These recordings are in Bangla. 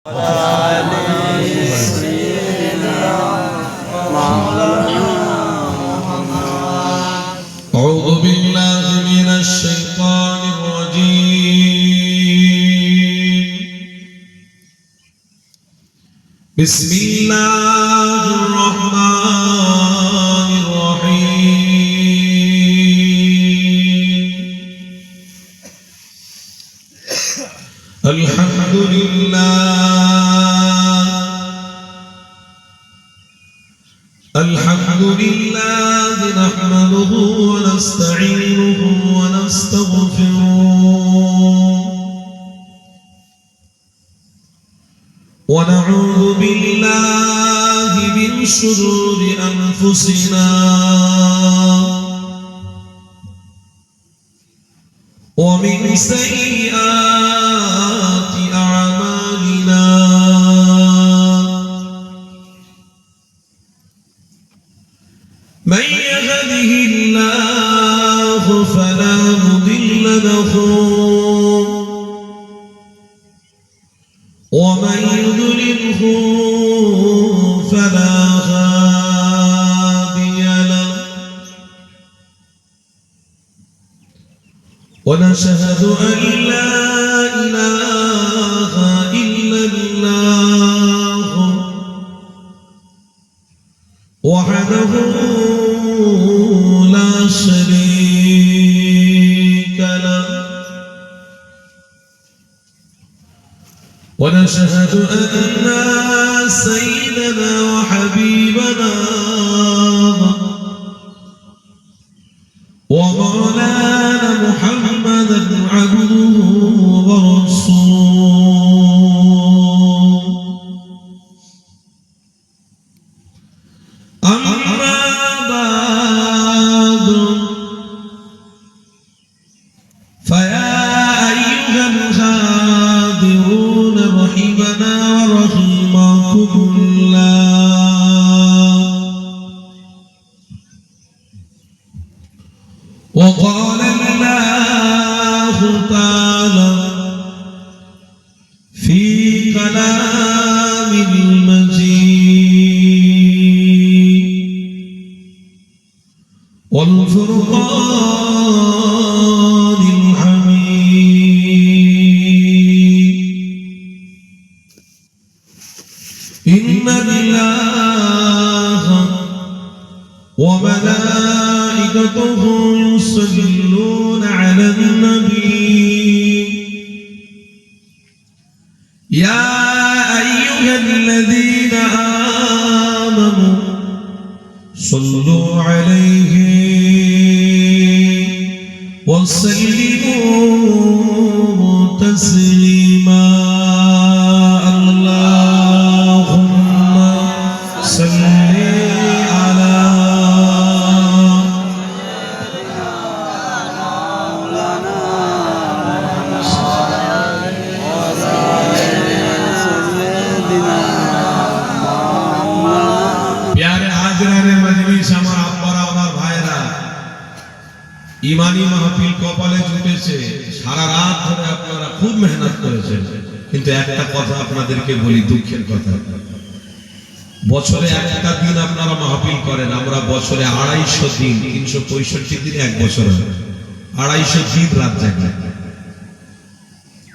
أعوذ بالله من الشيطان الرجيم. بسم الله الرحمن الرحيم. الحمد لله نحمده ونستعينه ونستغفره ونعوذ بالله من شرور أنفسنا ومن سيئات أعمالنا. من يهده الله فلا مضل له ومن يضلله فلا هادي له. ونشهد أن لا إله إلا الله وحده لا شريك له. ونشهد أن سيدنا وحبيبنا ومولانا محمدا عبده ورسوله. أما بعد فيا أيها الحاضرون رحمنا ورحمكم الله. وقال الله تعالى في كلام المجيد والفرقان الحميد. إن الله وملائكته يصلون على النبي يا أيها الذين آمنوا صلوا عليه وسلموا تسليما. اللهم صل على प्यारे हाजिराने मजलिस আমার আব্বারা আমার ভাইরা ইমানি মাহফিল কপালে জুটেছে। সারা রাত ধরে আপনারা খুব মেহনত করেছেন, কিন্তু একটা কথা আপনাদেরকে বলি, দুঃখের কথা, বছরে একটা দিন আপনারা মাহফিল করেন, আমরা বছরে 250 দিন 365 দিন এক বছর হয় 250 দিন রাত জাগি।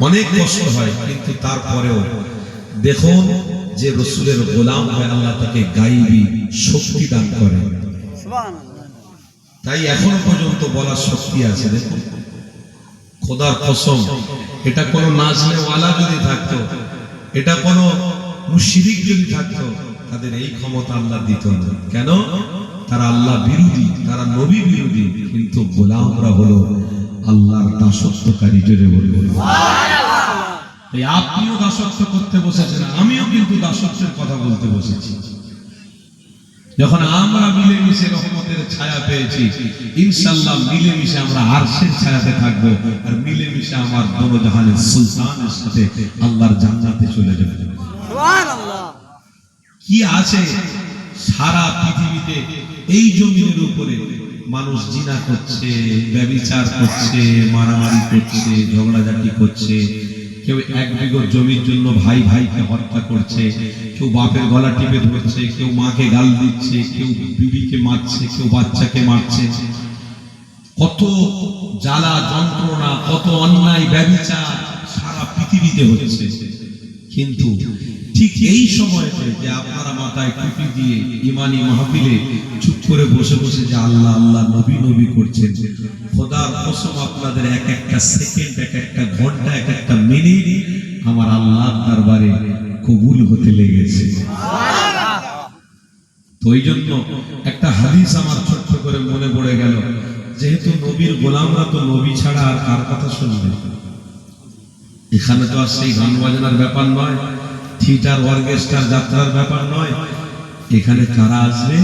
অনেক কষ্ট হয়, কিন্তু তারপরেও দেখুন যে রাসূলের গোলাম হয় আল্লাহ তাকে গায়বী শক্তি দান করে। তাই এখনো পর্যন্ত বলার শক্তি আছে। দেখুন খোদার কসম, এটা কোনো নাজলেওয়ালা যদি থাকতো, এটা কোনো মুশরিক যদি থাকতো, তাদের এই ক্ষমতা আল্লাহ দিত না। কেন? তারা আল্লাহ বিরোধী, তারা নবী বিরোধী, কিন্তু গোলামরা হলো আল্লাহর দাসত্বকারী। জোরে বলুন সুবহানাল্লাহ। এই আপনিও দাসত্ব করতে বসেছেন, আমিও কিন্তু দাসত্বের কথা বলতে বসেছি। যখন আমরা মিলেমিশে রহমতের ছায়া পেয়েছি, ইনশাআল্লাহ মিলেমিশে আমরা আরশের ছায়াতে থাকবো, আর মিলেমিশে আমার দোনো জাহানের সুলতানের সাথে আল্লাহর জান্নাতে চলে যাব। সুবহানাল্লাহ। কি আছে সারা পৃথিবীতে এই জমিনের উপরে মানুষ জিনা করছে, ব্যভিচার করছে, মারামারি করছে, ঝগড়াঝাটি করছে, কেউ 1 বিঘা জমির জন্য ভাই ভাইকে হত্যা করছে, কেউ বাপের গলা টিপে ধরছে, কেউ মাকে গাল দিচ্ছে, কেউ বিবিকে মারছে, কেউ বাচ্চাকে মারছে। কত জ্বালা যন্ত্রণা, কত অন্যায় ব্যভিচার সারা পৃথিবীতে হচ্ছে। কিন্তু ঠিক এই সময়তে যে আপনারা মাথায় টুপি দিয়ে ইমানি মাহফিলে চুপ করে বসে বসে যে আল্লাহ আল্লাহ নবী নবী করছেন, খোদার কসম আপনাদের এক একটা সেকেন্ড, এক একটা ঘন্টা, এক একটা মিনিট আমার আল্লাহর দরবারে কবুল হতে লেগেছে। তো এই জন্য একটা হাদিস আমার ছোট্ট করে মনে পড়ে গেল, যেহেতু নবীর গোলামরা তো নবী ছাড়া আর কার কথা শুনবে? এখানে তো আর সেই গান বাজনার ব্যাপার নয়, থিয়েটার অর্কেস্ট্রার যাত্রার ব্যাপার নয়। এখানে কারা আসবে?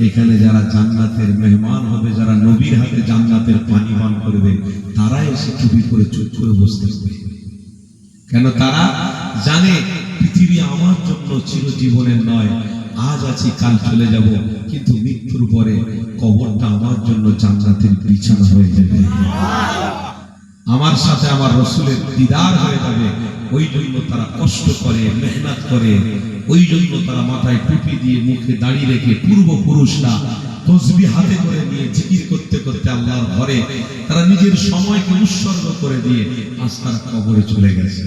এখানে যারা জান্নাতের মেহমান হবে, যারা নবীর হাতে জান্নাতের পানি পান করবে, তারা এসে টুপি করে চুপ করে বসতে হবে। কেন? তারা জানে পৃথিবী আমার জন্য চিরজীবনের নয়, আজ আছি কাল চলে যাব, কিন্তু মৃত্যুর পরে কবরটা আমার জন্য জান্নাতের বিছানা হয়ে যাবে, আমার সাথে আমার রাসূলের দিদার হয়ে যাবে। ওই জন্য তারা কষ্ট করে, মেহনত করে, ওই জন্য তারা মাথায় টুপি দিয়ে মুখে দাড়ি রেখে পূর্বপুরুষরা তসবিহ হাতে করে নিয়ে জিকির করতে করতে আল্লাহর ঘরে তারা নিজের সময়কে উৎসর্গ করে দিয়ে আজ তারা কবরে চলে গেছে।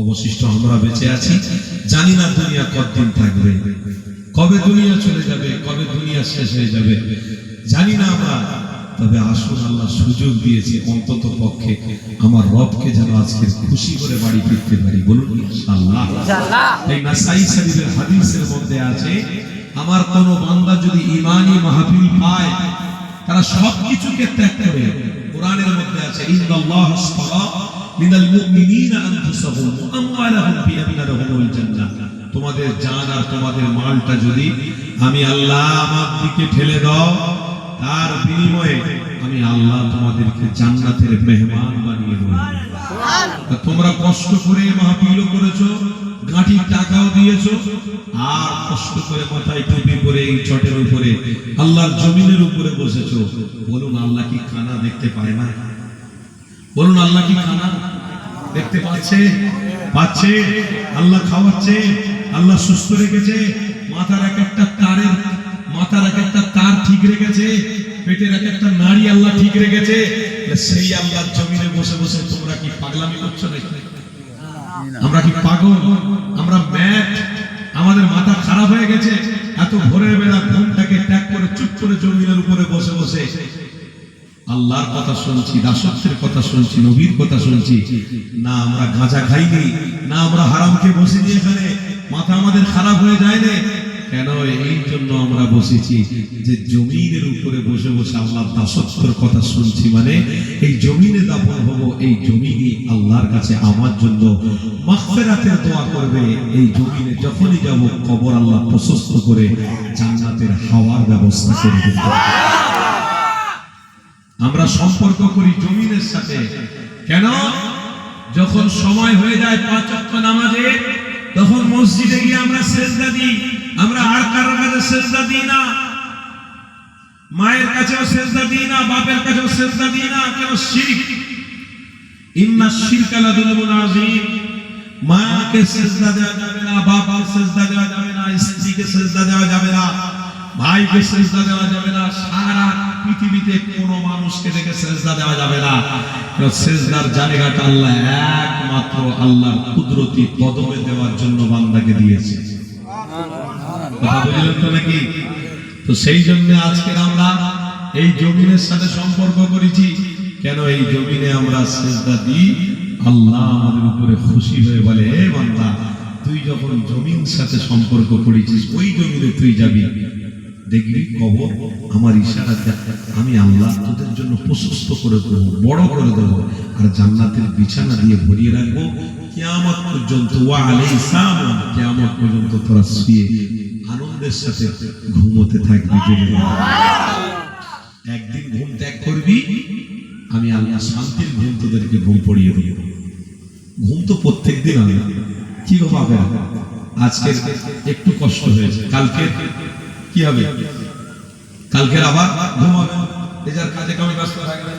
অবশিষ্ট আমরা বেঁচে আছি, জানি না দুনিয়া কতদিন থাকবে, কবে দুনিয়া চলে যাবে, কবে দুনিয়া শেষ হয়ে যাবে জানি না আমরা। তবে আসুন, আল্লাহ সুযোগ দিয়েছে, অন্তত পক্ষে আমার রবকে যেন আজকে খুশি করে বাড়ি ফিরতে পারি। বলুন ইনশাআল্লাহ। এই নাসাই শরীফের হাদিসের মধ্যে আছে, আমার কোন বান্দা যদি ঈমানি মাহফিল পায়, তারা সবকিছুকে ত্যাগ করে, কোরআনের মধ্যে আছে ইন্নাল্লাহ আশতারা মিনাল মুমিনিনা আনফুসাহুম ওয়া আমওয়ালাহুম বিআন্না লাহুমুল জান্নাহ। তোমাদের জান আর তোমাদের মালটা যদি আমি আল্লাহ আমার দিকে ঠেলে দাও, তার বিনিময়ে আমি আল্লাহ তোমাদেরকে জান্নাতের মেহমান বানিয়ে দেব। তোমরা কষ্ট করে মাহফিলও করেছো, গাঁটির টাকাও দিয়েছো, আর কষ্ট করে মাথায় টুপি পরে এই চটের উপরে আল্লাহর জমিনের উপরে বসেছো। বলুন আল্লাহ কি খানা দেখতে পায় না? বলুন আল্লাহ কি খানা দেখতে পাচ্ছে? পাচ্ছে। আল্লাহ খাওয়াচ্ছে, আল্লাহ সুস্থ রেখেছে, মাথার এক একটা তার ঠিক রেখেছে, পেটের এক একটা নাড়ি আল্লাহ ঠিক রেখেছে। সেই আল্লাহর জমিনে বসে বসে তোমরা কি পাগলামি করছো নাকি? আমরা কি পাগল? আমরা ম্যাট? আমাদের মাথা খারাপ হয়ে গেছে? এত ভোরের বেলা ঘুমটাকে ত্যাগ করে চুপ করে জমিনের উপরে বসে বসে আল্লাহর কথা শুনছি, দাসত্বের কথা শুনছি, নবীর কথা শুনছি না? আমরা গাঁজা খাইনি না, আমরা হারামকে বসিনি, এখানে মাথা আমাদের খারাপ হয়ে যায় না কেন? এই জন্য আমরা বসেছি যে জমিনের উপরে বসে বসে আল্লাহর দাসত্বের কথা শুনছি, মানে এই জমিনে দাফন হব, এই জমিনে আল্লাহর কাছে আমার জন্য মাগফিরাতের দোয়া করবে। এই জমিনে যখনই যাব কবর আল্লাহ প্রশস্ত করে জান্নাতের হাওয়ার ব্যবস্থা করে দেবেন। আমরা সম্পর্ক করি জমিনের সাথে। কেন? যখন সময় হয়ে যায় 5 ওয়াক্ত নামাজে, তখন মসজিদে গিয়ে আমরা সিজদা দিই। আমরা আর কারোর কাছে সিজদা দিই না, মায়ের কাছেও সিজদা দিই না, বাপের কাছেও সিজদা দিই না। কেন? শিরক। ইন্না শিরকা লাযুলমুন আযীম। মাকে সিজদা দেওয়া যাবে না, বাবাকে সিজদা দেওয়া যাবে না, স্ত্রীকে সিজদা দেওয়া যাবে না, ভাইকে সিজদা দেওয়া যাবে না, সারা পৃথিবীতে কোনো মানুষকে দেখে সিজদা দেওয়া যাবে না। সিজদার জায়গাটা আল্লাহ একমাত্র আল্লাহর কুদরতি কদমে দেওয়ার জন্য বান্দাকে দিয়েছে। কথা বুঝলেন তো নাকি? তো সেই জন্য আজকে আমরা এই জমিনের সাথে সম্পর্ক করেছি। কেন? এই জমিনে আমরা সিজদা দিই, আল্লাহ আমাদের উপরে খুশি হয়ে বলে, হে বান্দা, তুই যখন জমিনের সাথে সম্পর্ক করেছিস, ওই জমিনে তুই যাবি, দেখবি কবর আমার ইশারাতে আমি আল্লাহ তোদের জন্য প্রশস্ত করে দেবো, বড় করে দেবো, আর জান্নাতের বিছানা দিয়ে ভরিয়ে রাখবো। কিয়ামত পর্যন্ত ওয়া আলাইহিস সালাম, কিয়ামত পর্যন্ত তোরা শুয়ে আনন্দের সাথে ঘুমোতে থাকবি। একদিন ঘুম ত্যাগ করবি, আমি আল্লাহ শান্তির ঘুম তোদেরকে ঘুম পড়িয়ে দেব। ঘুম তো প্রত্যেক দিন হবে। কি গো বাবা, আজকে একটু কষ্ট হয়েছে, কালকে কি হবে? কালকে আবার ঘুম হবে। এ যার কাজে কামে ব্যস্ত থাকবে।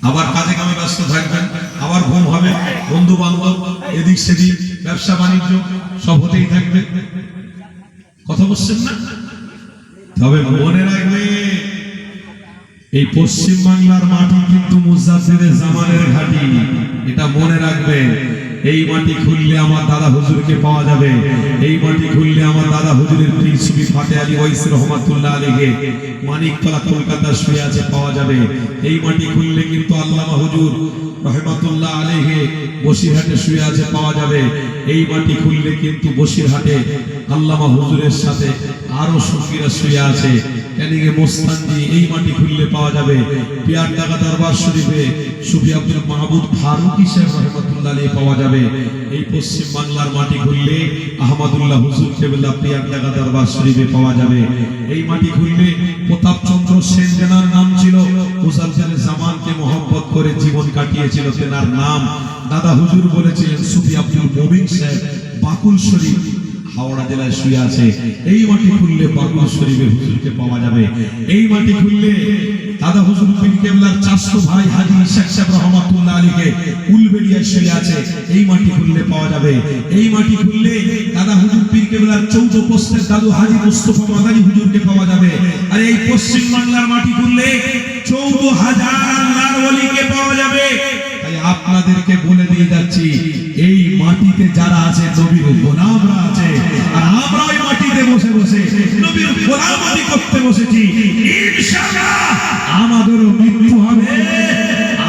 আবার কাজে কামে ব্যস্ত থাকবেন, আবার ঘুম হবে, বন্ধু বান্ধব এদিক সেদিক, ব্যবসা বাণিজ্য সব হতেই থাকবে। কথা বলছেন না? তবে মনে রাখবে এই পশ্চিম বাংলার মাটি কিন্তু মুজাদ্দিদের জামানের ঘাঁটি, এটা মনে রাখবে। এই মাটি খুললে আমার দাদা হুজুরকে পাওয়া যাবে, এই মাটি খুললে আমার দাদা হুজুরের পীর সুফি ফাতে আলী ওয়াইসি রহমাতুল্লাহ আলাইহি মানিকতলা কলকাতা শুয়ে আছে পাওয়া যাবে। এই মাটি খুললে কিন্তু আল্লামা হুজুর রহমাতুল্লাহ আলাইহি বসিরহাটে শুয়ে আছে পাওয়া যাবে। এই মাটি খুললে কিন্তু বসিরহাটে আল্লামা হুজুরের সাথে আরো সুফিরা শুয়ে আছে, এদিকে মোস্তানজি এই মাটি খুললে পাওয়া যাবে। পিয়ারডাঙ্গা দরবার শরীফে সুফি আব্দুল মাহমুদ ফারুকী সাহেব রহমাতুল্লাহ আলাইহি পাওয়া যাবে। এই পশ্চিম বাংলার মাটি খুললে আহমদুল্লাহ হুজুর কেবলা পিয়ারডাঙ্গা দরবার শরীফে পাওয়া যাবে। এই মাটি খুললে প্রতাপচন্দ্র সেন যেনার নাম ছিল, মুজাদ্দিদের জামানকে মহব্বত করে জীবন কাটিয়েছিল, তেনার নাম দাদা হুজুর বলেছিলেন সুফি আব্দুল মুমিন সাহেব বাকুল শরীফ হাওড়া জেলায় শুয়ে আছে। এই মাটি খুললে বাকুল শরীফে হুজুরকে পাওয়া যাবে। এই মাটি খুললে দাদা হুজুর পীর কেবলার চাচতো ভাই হাজী শেখ সাহেব রহমাতুল্লাহ আলাইহি উলবেড়িয়ায় শুয়ে আছে, এই মাটি খুললে পাওয়া যাবে। এই মাটি খুললে দাদা হুজুর পীর কেবলার 14 পোস্টের দাদু হাজী মুস্তাফা মাদানী হুজুরকে পাওয়া যাবে। আর এই পশ্চিম বাংলার মাটি খুললে 14,000 আল্লাহর ওলিকে পাওয়া যাবে। তাই আপনাদেরকে বলে দিয়ে যাচ্ছি, এই মাটিতে যারা আছে নবীর গোলামরা আছে, আর আমরা ওই মাটিতে বসে বসে নবীর গোলামতি করতে বসেছি। ইনশাআল্লাহ আমাদেরও মৃত্যু হবে,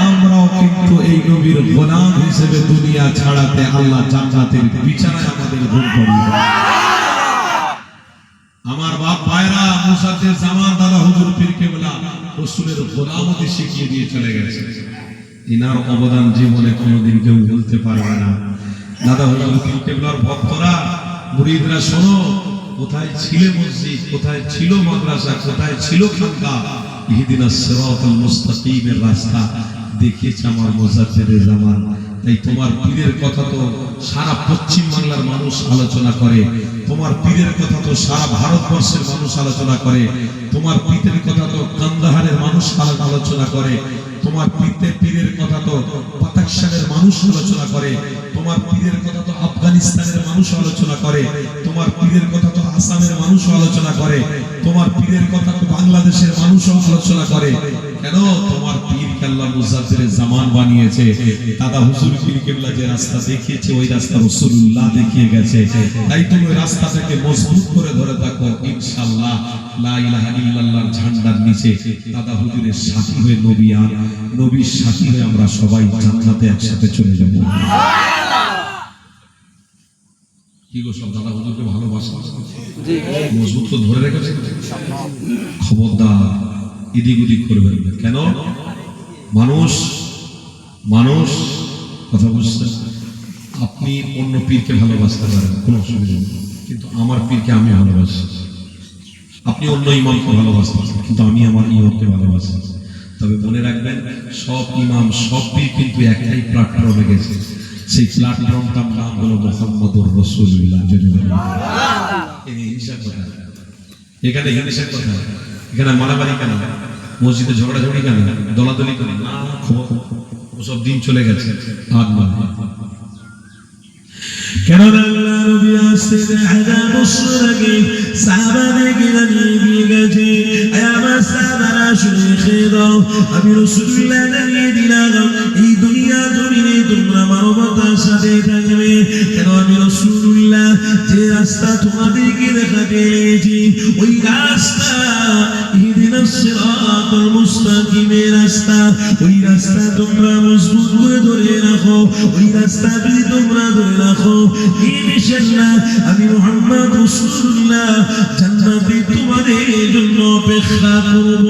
আমরাও কিন্তু এই নবীর গোলাম হিসেবে দুনিয়া ছাড়াতে আল্লাহ জান্নাতের বিছানায় আমাদের ঘুম পাড়িয়ে দেবে। আমার বাপ ভাইরা মুজাদ্দিদ জামান দাদা হুজুর পীর কেবলা রাসূলের গোলামতি শিখিয়ে দিয়ে চলে গেছে। ইনার অবদান জীবনে কোনোদিন কেউ ভুলতে পারবে না। দাদা হুজুর পীর কেবলার ভক্তরা মুরিদরা শোনো, কোথায় ছিল মসজিদ, কোথায় ছিল মাদ্রাসা, কোথায় ছিল খানকা, ইহদিনাস সিরাতাল মুস্তাকিমের রাস্তা দেখিয়েছে আমার মুজাদ্দিদের জামান। তাই তোমার পীরের কথা তো সারা পশ্চিম বাংলার মানুষ আলোচনা করে, তোমার পীরের কথা তো সারা ভারতবর্ষের মানুষ আলোচনা করে, তোমার পীরের কথা তো কান্দাহারের মানুষ আলোচনা করে, তোমার পীরের কথা তো পাকিস্তানের মানুষ আলোচনা করে, তোমার পীরের কথা তো আফগানিস্তানের মানুষ আলোচনা করে, তোমার পীরের কথা তো আসামের মানুষ আলোচনা করে, তোমার পীরের কথা তো বাংলাদেশের মানুষ আলোচনা করে। কেন? তোমার পীর আল্লাহ মুজাদ্দিদের জামান বানিয়েছে। দাদা হুজুর পীর কেবলা যে রাস্তা দেখিয়েছে ওই রাস্তা রাসূলুল্লাহ দেখিয়ে গেছে। তাই তুমি ওই রাস্তাটাকে মজবুত করে ধরে থাকো, ইনশাআল্লাহ লা ইলাহা ইল্লাল্লাহর ঝান্ডার নিচে দাদা হুজুরের সাথী হয়ে নবী আর নবীর সাথী হয়ে আমরা সবাই জান্নাতে একসাথে চলে যাব। কি গো সব দাদা হুজুরকে ভালোবাসা মজবুত তো ধরে রেখেছে, খবরদার এদিক ওদিক করবেন না। কেন? মানুষ কথা বুঝছেন, আপনি অন্য পীরকে ভালোবাসতে পারেন, কোনো অসুবিধা নেই, কিন্তু আমার পীরকে আমি ভালোবাসি। আপনি অন্য ইমামকে ভালোবাসতে পারেন, কিন্তু আমি আমার ইমামকে ভালোবাসি। তবে মনে রাখবেন, সব ইমাম সব পীর কিন্তু একটাই প্ল্যাটফর্মে গেছে, সেই প্ল্যাটফর্মটার নাম হলো মুহাম্মদুর রাসূলুল্লাহ। এখানে হিংসার কথা, এখানে মারামারি কেন, মসজিদে ঝগড়াঝগড়ি কেন, দলাদলি কেন, না, ওসব দিন চলে গেছে। আর কেন আল্লাহ নবী আসতে 1000 বছর আগে সাহাবাদেরকে জানিয়ে দিয়ে গেছে, আমার সাহাবারা শুনে খেয়ে দাও, আমি রাসূলুল্লাহ জানিয়ে দিলাম এই দুনিয়া জমিনে তোমরা মানবতার সাথে থাকবে। কেন? আমি রাসূলুল্লাহ যে রাস্তা তোমাদেরকে দেখাতে এসেছি ওই রাস্তা ইহদিনাস সিরাতাল মুস্তাকিমের রাস্তা, ওই রাস্তা তোমরা মজবুত করে ধরে রাখো। ওই রাস্তা যদি তোমরা ধরে রাখো, ইনশাআল্লাহ আমি মুহাম্মদ রাসূলুল্লাহ জান্নাতে তোমাদের জন্য অপেক্ষা করব।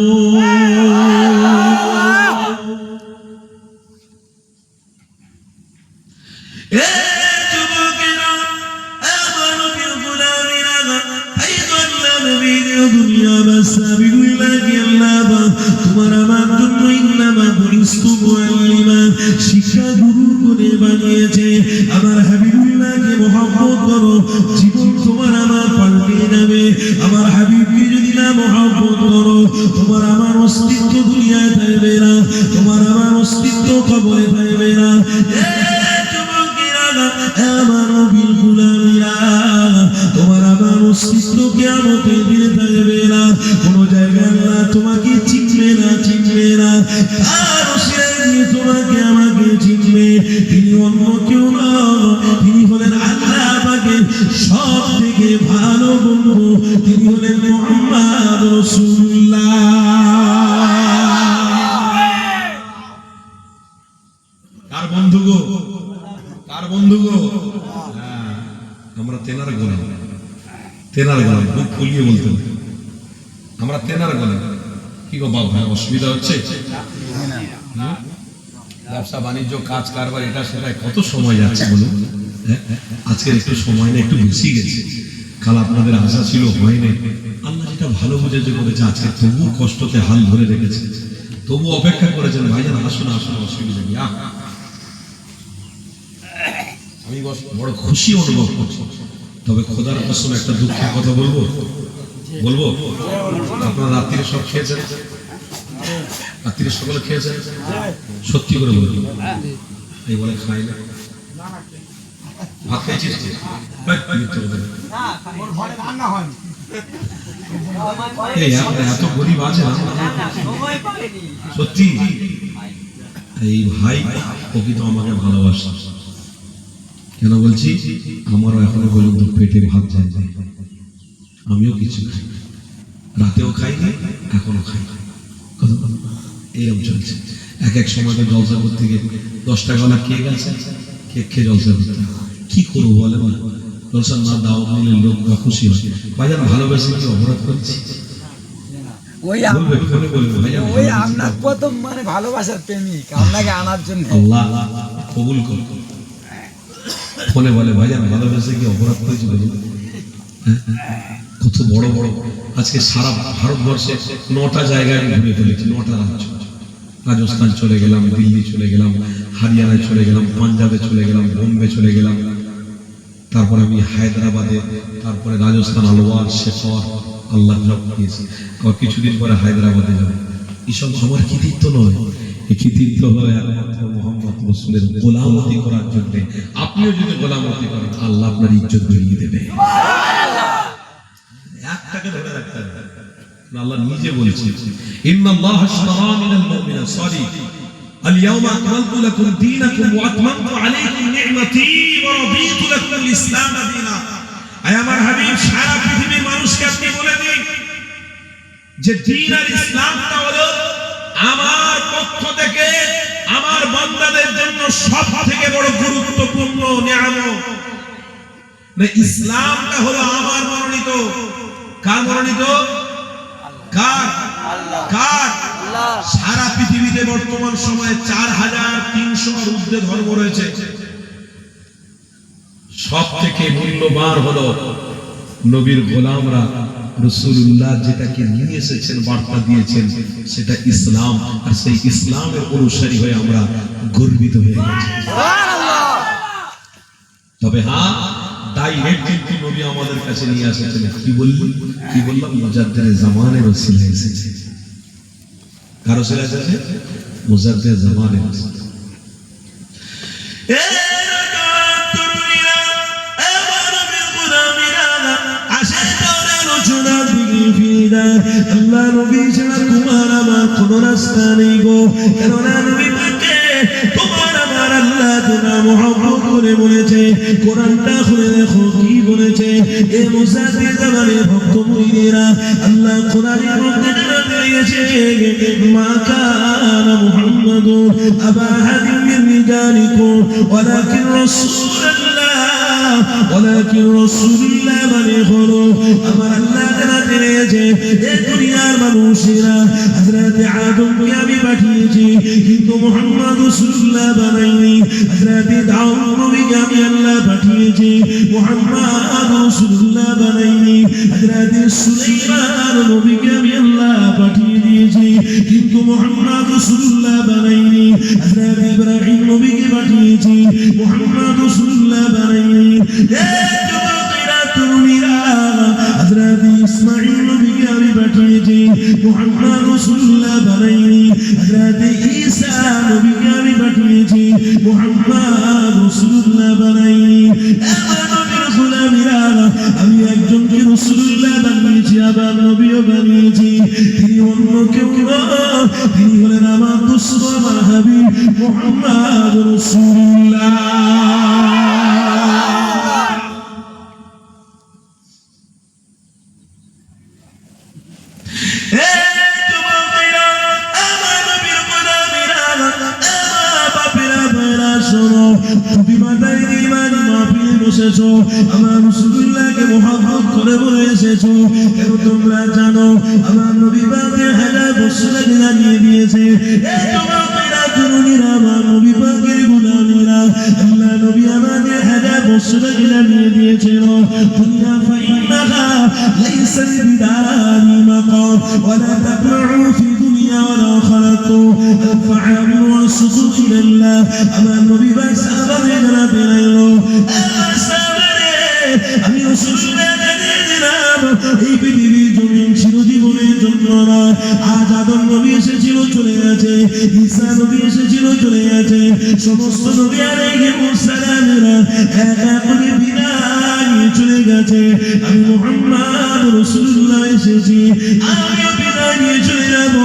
তোমার আমার জন্য শিক্ষা গুরু করে বানিয়েছে। আমার হাবিবুল্লাহকে মহব্বত করো, জীবন তোমার আমার পাল্টে যাবে। আমার হাবিবকে যদি না মহব্বত করো, তোমার আমার অস্তিত্ব দুনিয়ায় থাকবে না, তোমার আমার তিনি অন্য কেউ নয়, তিনি হলেন আল্লাহ পাকের সব থেকে ভালো বন্ধু, তিনি হলেন মুহাম্মদ রাসূলুল্লাহ। কার বন্ধু গো? কার বন্ধু গো? আমরা তেনার গোলাম, তেনার গোলাম। বুক ফুলিয়ে বলতে হবে, আমরা তেনার গোলাম। কি গো বাবা, অসুবিধা হচ্ছে? ব্যবসা বাণিজ্য কাজ কারবার এটা সেটা কত সময় যাচ্ছে বলুন। আজকের একটু সময় না একটু বেশি গেছে, কাল আপনাদের আশা ছিল হয়নি। আল্লাহ যেটা ভালো বুঝেছে করেছে, আজকে তবু কষ্টতে হাল ধরে রেখেছে, তবু অপেক্ষা করেছেন। ভাইজান আসুন আসুন, অসুবিধা নেই। আমি বড় খুশি অনুভব করছি। তবে খোদার কসম একটা দুঃখের কথা বলবো, বলবো আপনারা রাত্রিরে সব খেয়েছেন? রাত্রিরে সকলে খেয়েছেন? সত্যি করে বলবো, এই বলে খাই না। ভাত খাইছিস? এত গরিব আছে সত্যি। এই ভাই প্রকৃত আমাকে ভালোবাসে। কেন বলছি? আমারও এখনো পর্যন্ত পেটে ভাত যায় না, আমিও কিছু খাই, রাতেও খাইনি, এখনো খাই। এইরকম চলছে। এক এক সময় তো জলসা করতে গিয়ে 10 টাকা কেক আছে, কেক খেয়ে জলসা করতে কি করবো বলে না, জলসা না দাও নিলে লোকরা খুশি হয়। ভাইজান ভালোবেসে কি অপরাধ করেছি? ভালোবাসার প্রেমিক, আপনাকে আনার জন্য আল্লাহ কবুল করুন। ফোনে বলে ভাইজান ভালোবেসে কি অপরাধ করেছি বলুন। কত বড় বড় আজকে সারা ভারতবর্ষে 9টা জায়গায় ঘুরে ফেলেছি, 9টা রাজ্য। রাজস্থান চলে গেলাম, দিল্লি চলে গেলাম, হরিয়ানায় চলে গেলাম, পাঞ্জাবে চলে গেলাম, বোম্বে চলে গেলাম, তারপরে আমি হায়দ্রাবাদে, তারপরে রাজস্থান, আলওয়ার, শেখর, আল্লাহ জব দিয়েছি। আবার কিছুদিন পরে হায়দ্রাবাদে যাব। এসব আমার কৃতিত্ব নয়, এই কৃতিত্ব হলো একমাত্র মুহাম্মদ রাসূলের গোলামতি করার জন্য। আপনিও যদি গোলামতি করেন, আল্লাহ আপনার ইজ্জত বাড়িয়ে দেবে। একটাকে ধরে রাখতে হবে, আল্লাহ নিজে বলছেন ইন্নাল্লাহ আশতারা মিনাল মুমিনিনা সরি আল-ইয়াওমা আকমালতু লাকুম দীনাকুম ওয়া আতমামতু আলাইকুম নি'মাতি ওয়া রাদিতু লাকুম আল-ইসলাম দীনা। আয় আমার হাবিব, সারা পৃথিবীর মানুষকে আপনি বলে দিন যে দ্বীন আর ইসলামটা হলো আমার পক্ষ থেকে আমার বান্দাদের জন্য সবথেকে বড় গুরুত্বপূর্ণ নিয়ামত। না, ইসলামটা হলো আমার মনোনীত। কার মনোনীত? কার? কার? সারা পৃথিবীতে বর্তমান সময়ে 4300 ঊর্ধ্বে ধর্ম রয়েছে। সব থেকে মূল্যবান হলো নবীর গোলামরা রাসূলুল্লাহ যেটাকে নিয়ে এসেছেন, বার্তা দিয়েছেন, সেটা ইসলাম। আর সেই ইসলামের অনুসারী হয়ে আমরা গর্বিত হয়ে গেছি। তবে হ্যাঁ, ডাইরেক্ট কিন্তু নবী আমাদের কাছে নিয়ে এসেছেন। কি বললাম? মুজাদ্দিদে জামানের ওসিলা এসেছে। কার ওসিলা এসেছে? মুজাদ্দিদে জামানের ওসিলা। আল্লাহ নবী ছাড়া তোমার আমার কোন রাস্তা নেই গো। কেননা নবী পাকে তোমার আমার আল্লাহ তোমার মুহাম্মদ করে বলেছে। কোরআনটা খুলে দেখো কি বলেছে। এ মুসাফির জামানের ভক্ত মুরিদেরা, আল্লাহ কোরআনের মধ্যে দিয়েছে মা কানা মুহাম্মাদুন আবা আহাদিন মিন রিজালিকুম ওয়ালাকিন রাসূলুল্লাহ, ওয়ালাকিন রাসূলুল্লাহ মানে হলো আমার আল্লাহ জানাতে দিয়েছে এ দুনিয়ার মানুষেরা হযরত আদমকে আমি পাঠিয়েছি, কিন্তু মুহাম্মদ রাসূলুল্লাহ বানাইনি। হযরত দাউদ নবীকে আমি আল্লাহ পাঠিয়েছি, মুহাম্মদ রাসূলুল্লাহ বানাইনি। হযরত সুলাইমান নবীকে আমি আল্লাহ পাঠিয়ে দিয়েছি, কিন্তু মুহাম্মদ রাসূলুল্লাহ বানাইনি। হযরত ইব্রাহিম নবীকে পাঠিয়েছি, মুহাম্মদ রাসূলুল্লাহ বানাইনি। এ যুবকেরা তরুণীরা, হযরত ইসমাঈল নবীকে আমি পাঠিয়েছি, মুহাম্মদ রাসূলুল্লাহ বানাইনি। হযরত ঈসা নবীকে আমি পাঠিয়েছি, মুহাম্মদ রাসূলুল্লাহ বানাইনি। আমার নবীর গোলামীরা, আমি একজনকে রাসূলুল্লাহ বানিয়েছি, আবার নবীও বানিয়েছি। তিনি অন্য কেউ নয়, তিনি হলেন আমার দোস্ত, আমার হাবিব মুহাম্মদ রাসূলুল্লাহ। মাথায় ইমান মাহফিলে বসেছো, আমার রাসূলুল্লাহকে মুহাব্বত করে বলে এসেছো, কেন তোমরা জানো আমার নবী পাকের হাজার বছর আগে জানিয়ে দিয়েছে, এই যুবকেরা তরুণীরা আমার নবী পাকের গোলামেরা, আল্লাহ নবী আমাদের হাজার বছর আগে জানিয়ে দিয়েছিল, দুনিয়া ফাইন্নাহা লাইসা বিদারি মাকাম ওয়ালা তাকমাউ ফি দুনিয়া ওয়ালা খালাতু আল-ফা'আল ওয়াস-সুজুদ লিল্লাহ। আমার নবী ভাই সাহাবায়ে জানাতে লাগলো, আমার সাহাবারে আমি রাসূলুল্লাহ জানিয়ে দিলাম এই পৃথিবীর জমিন চিরজীবনের জন্য নয়। আজ আদম নবী এসেছিল চলে গেছে, ঈসা নবী এসেছিল চলে গেছে, সমস্ত নবী আলাইহিমুস সালামেরা এক এক করে বিদায় নিয়ে চলে গেছে। আমি মুহাম্মদ রাসূলুল্লাহ এসেছি, আমিও বিদায় নিয়ে চলে যাব।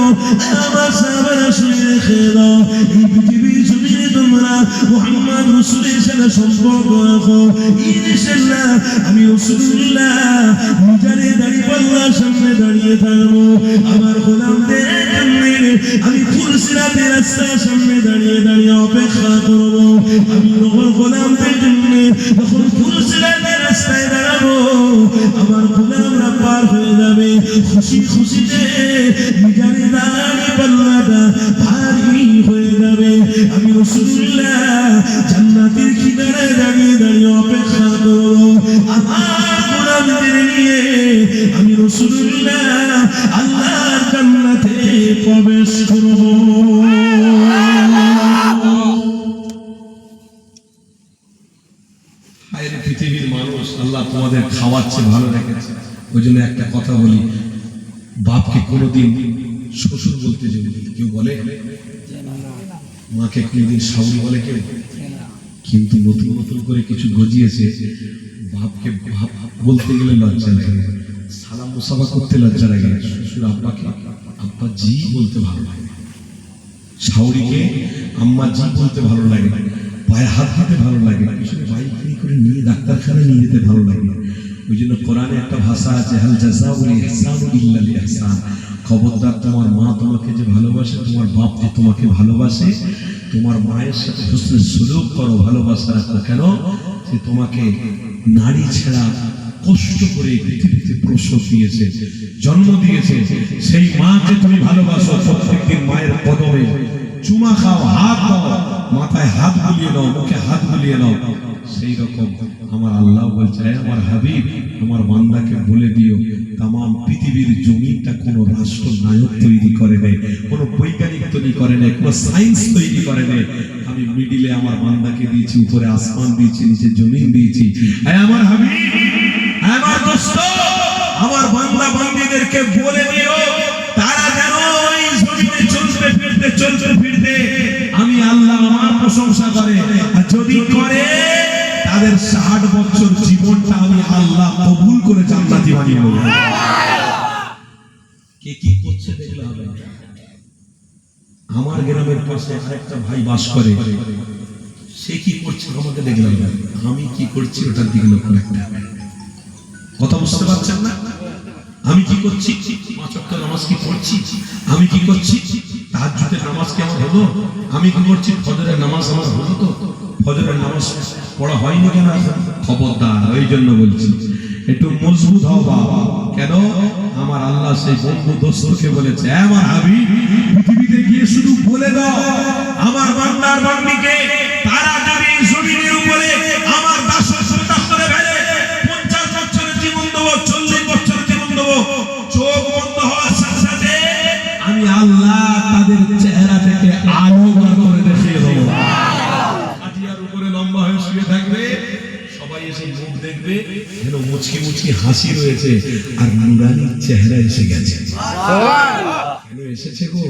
আমার সাহাবারা শুনে রেখে দাও, এই পৃথিবীর জমিনে তোমরা মুহাম্মদ রাসূলের সাথে সম্পর্ক রাখো, ইনশাআল্লাহ আমি রাসূলুল্লাহ মিজানে দাঁড়িয়ে আল্লাহর সামনে দাঁড়িয়ে থাকবো। আমার গোলামদের জন্য আমি ফুলসিরাতের রাস্তার সামনে দাঁড়িয়ে দাঁড়িয়ে অপেক্ষা করব। আমি গোলামদের জন্য যখন ফুলসিরাতের রাস্তায় দাঁড়াবো, আমার গোলামরা পার হয়ে যাবে খুশি খুশিতে, মিজানে দাঁড়িয়ে পাল্লাটা ভারী হয়ে যাবে। আমি রাসূলুল্লাহ জান্নাতের কিনারে দাঁড়িয়ে দাঁড়িয়ে অপেক্ষা করব। আমার গোলামদের নিয়ে আমি রাসূলুল্লাহ আল্লাহর জান্নাতে প্রবেশ করব। হায়রে পৃথিবীর মানুষ, আল্লাহ তোমাদের খাওয়াচ্ছে, ভালো রেখেছে। ওই জন্য একটা কথা বলি, বাপকে কোনোদিন শ্বশুর বলতে যাবে, কেউ বলে? মাকে কোনোদিন শাশুড়ি বলে কেউ? কিন্তু নতুন নতুন করে কিছু গজিয়েছে, বাপকে বাপ বলতে গেলে লজ্জা লাগে, সালাম মুসাফা করতে লজ্জা লাগে, শ্বশুর আব্বাকে আব্বা জি বলতে ভালো লাগে, শাশুড়িকে আম্মা জি বলতে ভালো লাগে, পায়ে হাত দিতে ভালো লাগে, পিছনে বাইক করে নিয়ে ডাক্তারখানায় নিয়ে যেতে ভালো লাগে। ওই জন্য কোরআনে একটা ভাষা আছে, হাল জাযাউল ইহসানু ইল্লাল ইহসান। খবরদার, তোমার মা তোমাকে যে ভালোবাসে, তোমার বাপ যে তোমাকে ভালোবাসে, তোমার মায়ের সাথে হুসনে সুলুক করো, ভালোবাসা রাখো। কেন? সে তোমাকে নারী ছেড়া কষ্ট করে পৃথিবীতে প্রসব দিয়েছে, জন্ম দিয়েছে। সেই মাকে তুমি ভালোবাসো, প্রত্যেকদিন মায়ের কদমে চুমা খাও, হাত দাও, মাথায় হাত বুলিয়ে নাও, মুখে হাত বুলিয়ে নাও। সেই রকম আমার আল্লাহ বলছে, আমার হাবিব আমার বান্দাকে বলে দিও, তাম পৃথিবীর জমিটা কোনো রাষ্ট্র নায়ক তৈরি করে নেই, কোনো বৈজ্ঞানিক তৈরি করে নেই, কোনো সায়েন্স তৈরি করে নেই। আমি মিডিলে আমার বান্দাকে দিয়েছি, উপরে আসমান দিয়েছি, নিচে জমিন দিয়েছি। আমার হাবিব, আমার দোস্ত, আমার বান্দা বান্দীদেরকে বলে দিও, তারা যেন এই জমিনে চলতে ফিরতে আমি আল্লাহ আমার প্রশংসা করে, আর যদি করে তাদের 60 বছর জীবনটা আমি আল্লাহ কবুল করে জান্নাতি বানিয়ে নেব। কে কি করছে দেখলে হবে। আমার গ্রামের পাশে আরেকটা ভাই বাস করে, সে কি করছে আমাকে দেখলাম, আমি কি করছি ওটার দিকে লক্ষ্য রাখতে হবে। কথা বুঝতে পারছেন না? আমি কি করছি? 5 ওয়াক্ত নামাজ কি পড়ছি? আমি কি করছি? তাহাজ্জুদের নামাজ কি আমার হলো? আমি কি করছি? ফজরের নামাজ আমার হলো? তো ফজরের নামাজ পড়া হয়নি কেন? খবরদার, ওই জন্য বলছি একটু মজবুত হও বাবা। কেন? আমার আল্লাহ সেই বন্ধু দোস্তকে বলেছে, আমার হাবিব পৃথিবীতে গিয়ে শুধু বলে দাও আমার বান্দার বান্দিকে, তারা যদি জমিনের উপরে আমার দাসত্ব করে ফেলে, 50 বছরের জীবন দেবো, 40 বছরের জীবন দেবো, চোখ বন্ধ হওয়ার সাথে সাথে আমি আল্লাহ তাদের চেহারা থেকে আলো বার করে দেখিয়ে দেবো। খাটিয়ার উপরে লম্বা হয়ে শুয়ে থাকবে, সবাই এসে মুখ দেখবে, যেন মুচকি মুচকি হাসি রয়েছে আর নুরানি চেহারা এসে গেছে। কেন এসেছে গো?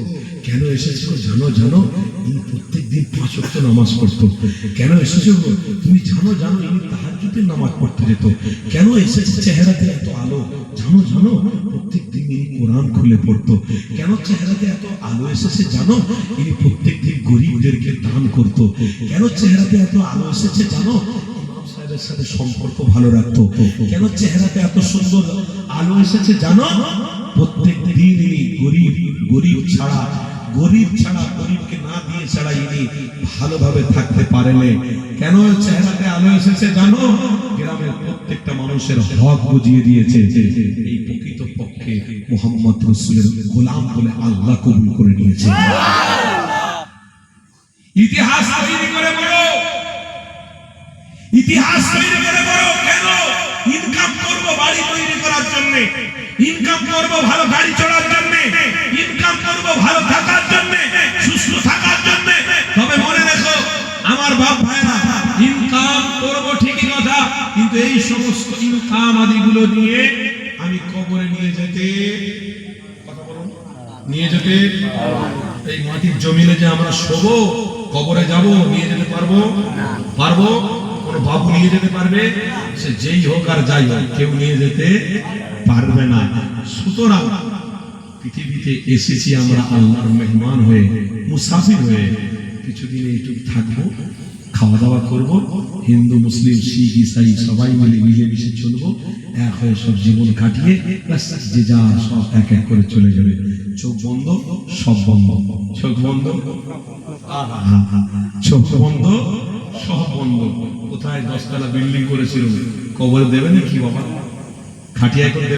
কেন এসেছে গো? জানো জানো, ইনি প্রত্যেকদিন 5 ওয়াক্ত নামাজ পড়তো। কেন এসেছে গো? তুমি জানো জানো, ইনি তাহাজ্জুদের নামাজ পড়তে যেত। কেন এসেছে চেহারাতে এত আলো? জানো জানো, প্রত্যেকদিন ইনি কোরআন খুলে পড়তো। কেন চেহারাতে এত আলো এসেছে জানো? ইনি প্রত্যেকদিন গরিবদেরকে দান করতো। কেন চেহারাতে এত আলো এসেছে জানো? ইমাম সাহেবের সাথে সম্পর্ক ভালো রাখতো। কেন চেহারাতে এত সুন্দর আলো এসেছে জানো? প্রত্যেক দিন গরিব ছাড়া গরিব ছাড়া, গরিবকে না দিয়ে ছাড়া ইনি ভালোভাবে থাকতে পারেনি। কেন চেহারাতে আলো এসেছে জানো? গ্রামের প্রত্যেকটা মানুষের হক বুঝিয়ে দিয়েছে। এই প্রকৃত পক্ষে মুহাম্মদ রাসূলের গোলাম বলে আল্লাহ কবুল করে নিয়েছে। ইতিহাস তৈরি করে বলো, ইতিহাস তৈরি করে বলো। কেন? ইনকাম করব বাড়ি তৈরি করার জন্য, ইনকাম করব ভালো গাড়ি চড়ার জন্য, ইনকাম করব ভালো থাকার জন্য, সুস্থ থাকার জন্য। তবে মনে রেখো আমার বাপ ভাইরা, ইনকাম করব ঠিকই কথা, কিন্তু এই সমস্ত ইনকাম আদিগুলো নিয়ে আমি কবরে নিয়ে যেতে, কথা বলুন, নিয়ে যেতে, এই মাটির জমিনে যে আমরা শোবো, কবরে যাব, নিয়ে যেতে পারবো? পারবো? কোন বাবু নিয়ে যেতে পারবে? সে যেই হোক আর যাই হোক, কেউ নিয়ে যেতে পারবে না। সুতরাং পৃথিবীতে এসেছি আমরা আল্লাহর মেহমান হয়ে, মুসাফির হয়ে। কিছুদিন এইটুকু থাকবো, খাওয়া দাওয়া করব, হিন্দু মুসলিম শিখ ইসাই সবাই মিলে মিলেমিশে চলবো, এক হয়ে সব জীবন কাটিয়ে যে যা সব এক এক করে চলে যাবে। চোখ বন্ধ, সব বন্ধ, চোখ বন্ধ, চোখ বন্ধ, সব বন্ধ। কোথায় 10 তলা বিল্ডিং করেছিল, কবর দেবে নাকি বাবা? খাটিয়া করে